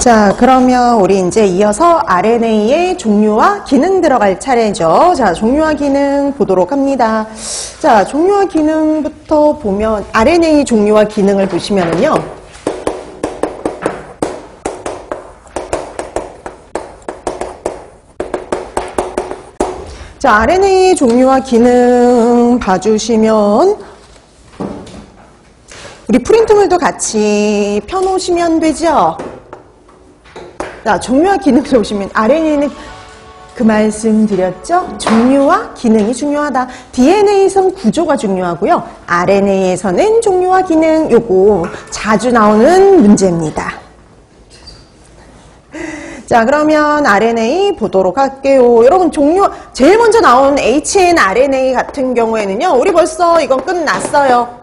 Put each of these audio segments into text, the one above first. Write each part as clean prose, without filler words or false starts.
자, 그러면 우리 이제 이어서 RNA의 종류와 기능 들어갈 차례죠. 자, 종류와 기능 보도록 합니다. 자, 종류와 기능부터 보면 RNA 종류와 기능을 보시면은요. 자, RNA 종류와 기능 봐주시면 우리 프린트물도 같이 펴놓으시면 되죠. 자, 종류와 기능을 보시면 RNA는 그 말씀 드렸죠? 종류와 기능이 중요하다. DNA에선 구조가 중요하고요. RNA에서는 종류와 기능, 요거 자주 나오는 문제입니다. 자, 그러면 RNA 보도록 할게요. 여러분, 제일 먼저 나온 hnRNA 같은 경우에는요, 우리 벌써 이건 끝났어요.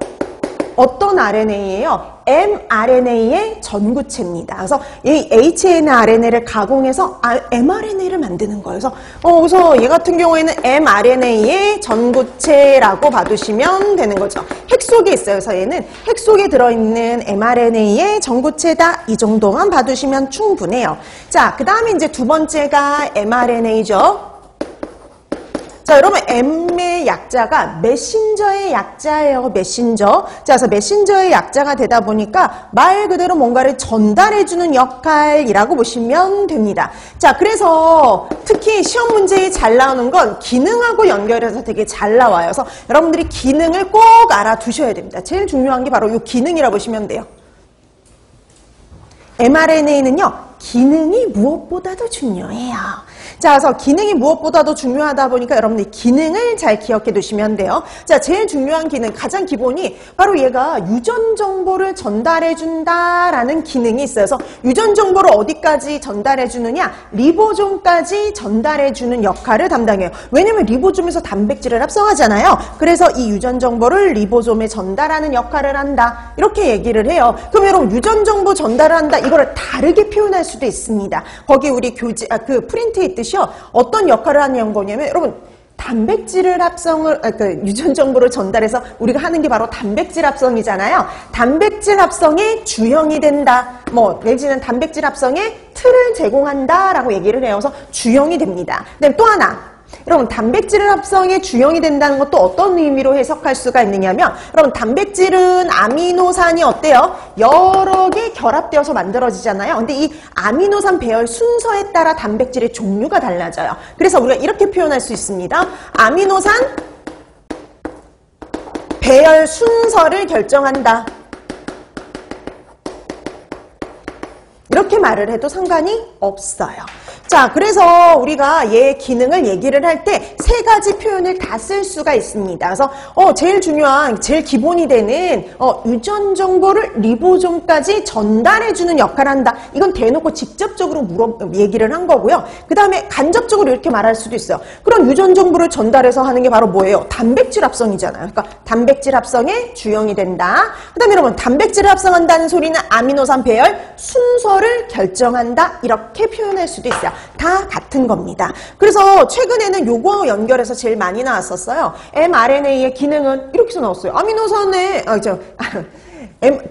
어떤 RNA예요? mRNA의 전구체입니다. 그래서 이 hnRNA를 가공해서 mRNA를 만드는 거예요. 그래서 얘 같은 경우에는 mRNA의 전구체라고 봐두시면 되는 거죠. 핵 속에 있어요. 그래서 얘는 핵 속에 들어있는 mRNA의 전구체다. 이 정도만 봐두시면 충분해요. 자, 그 다음에 이제 두 번째가 mRNA죠. 자, 여러분, M의 약자가 메신저의 약자예요. 메신저. 자, 그래서 메신저의 약자가 되다 보니까 말 그대로 뭔가를 전달해주는 역할이라고 보시면 됩니다. 자, 그래서 특히 시험 문제에 잘 나오는 건 기능하고 연결해서 되게 잘 나와요. 그래서 여러분들이 기능을 꼭 알아두셔야 됩니다. 제일 중요한 게 바로 이 기능이라고 보시면 돼요. mRNA는요, 기능이 무엇보다도 중요해요. 자, 그래서 기능이 무엇보다도 중요하다 보니까 여러분들이 기능을 잘 기억해 두시면 돼요. 자, 제일 중요한 기능, 가장 기본이 바로 얘가 유전 정보를 전달해 준다라는 기능이 있어요. 그래서 유전 정보를 어디까지 전달해 주느냐? 리보솜까지 전달해 주는 역할을 담당해요. 왜냐면 리보솜에서 단백질을 합성하잖아요. 그래서 이 유전 정보를 리보솜에 전달하는 역할을 한다. 이렇게 얘기를 해요. 그럼 여러분, 유전 정보 전달을 한다. 이거를 다르게 표현할 수도 있습니다. 거기 우리 그 프린트에 있듯이 어떤 역할을 하는 거냐면 여러분 단백질을 유전 정보를 전달해서 우리가 하는 게 바로 단백질 합성이잖아요. 단백질 합성의 주형이 된다. 내지는 단백질 합성의 틀을 제공한다라고 얘기를 해요. 그래서 주형이 됩니다. 그다음에 또 하나. 여러분, 단백질 합성의 주형이 된다는 것도 어떤 의미로 해석할 수가 있느냐면 여러분, 단백질은 아미노산이 어때요? 여러 개 결합되어서 만들어지잖아요. 근데 이 아미노산 배열 순서에 따라 단백질의 종류가 달라져요. 그래서 우리가 이렇게 표현할 수 있습니다. 아미노산 배열 순서를 결정한다. 이렇게 말을 해도 상관이 없어요. 자, 그래서 우리가 얘 기능을 얘기를 할 때 세 가지 표현을 다 쓸 수가 있습니다. 그래서 제일 중요한, 제일 기본이 되는 유전 정보를 리보솜까지 전달해주는 역할을 한다. 이건 대놓고 직접적으로 얘기를 한 거고요. 그 다음에 간접적으로 이렇게 말할 수도 있어요. 그럼 유전 정보를 전달해서 하는 게 바로 뭐예요? 단백질 합성이잖아요. 그러니까 단백질 합성의 주형이 된다. 그 다음에 여러분, 단백질을 합성한다는 소리는 아미노산 배열 순서를 결정한다. 이렇게 표현할 수도 있어요. 다 같은 겁니다. 그래서 최근에는 요거 연결해서 제일 많이 나왔었어요. mRNA의 기능은 이렇게 해서 나왔어요. 아미노산의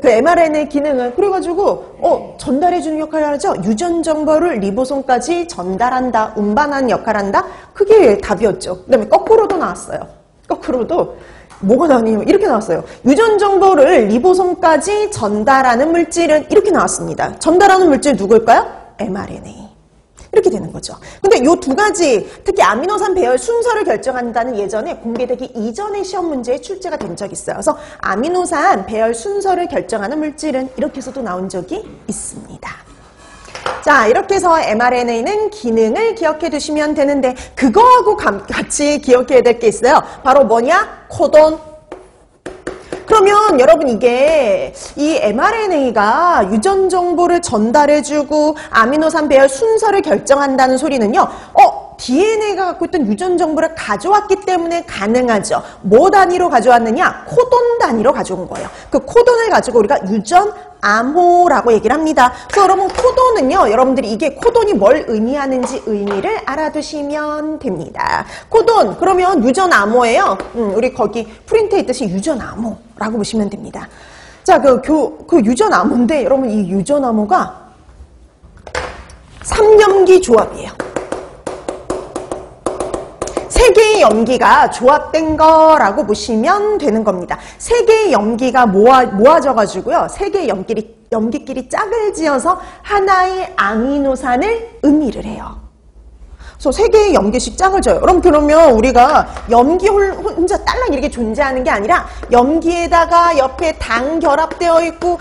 그 mRNA 기능은 그래가지고 전달해주는 역할을 하죠. 유전 정보를 리보솜까지 전달한다, 운반하는 역할을 한다. 그게 답이었죠. 그 다음에 거꾸로도 나왔어요. 거꾸로도 뭐가 나왔냐면 이렇게 나왔어요. 유전 정보를 리보솜까지 전달하는 물질은 이렇게 나왔습니다. 전달하는 물질 누구일까요? mRNA. 이렇게 되는 거죠. 근데 이 두 가지, 특히 아미노산 배열 순서를 결정한다는 예전에 공개되기 이전의 시험 문제에 출제가 된 적이 있어요. 그래서 아미노산 배열 순서를 결정하는 물질은 이렇게 해서도 나온 적이 있습니다. 자, 이렇게 해서 mRNA는 기능을 기억해 두시면 되는데 그거하고 같이 기억해야 될 게 있어요. 바로 뭐냐? 코돈. 그러면 여러분, 이게 이 mRNA가 유전 정보를 전달해주고 아미노산 배열 순서를 결정한다는 소리는요. DNA가 갖고 있던 유전 정보를 가져왔기 때문에 가능하죠. 뭐 단위로 가져왔느냐? 코돈 단위로 가져온 거예요. 그 코돈을 가지고 우리가 유전 암호라고 얘기를 합니다. 그래서 여러분, 코돈은요, 여러분들이 이게 코돈이 뭘 의미하는지 의미를 알아두시면 됩니다. 코돈, 그러면 유전 암호예요. 우리 거기 프린트에 있듯이 유전 암호라고 보시면 됩니다. 자, 그 유전 암호인데 여러분, 이 유전 암호가 삼염기 조합이에요. 세 개의 염기가 조합된 거라고 보시면 되는 겁니다. 세 개의 염기가 모아져가지고요. 세 개의 염기끼리 짝을 지어서 하나의 아미노산을 의미를 해요. 그래서 세 개의 염기씩 짝을 져요. 그러면 우리가 염기 혼자 딸랑 이렇게 존재하는 게 아니라 염기에다가 옆에 당 결합되어 있고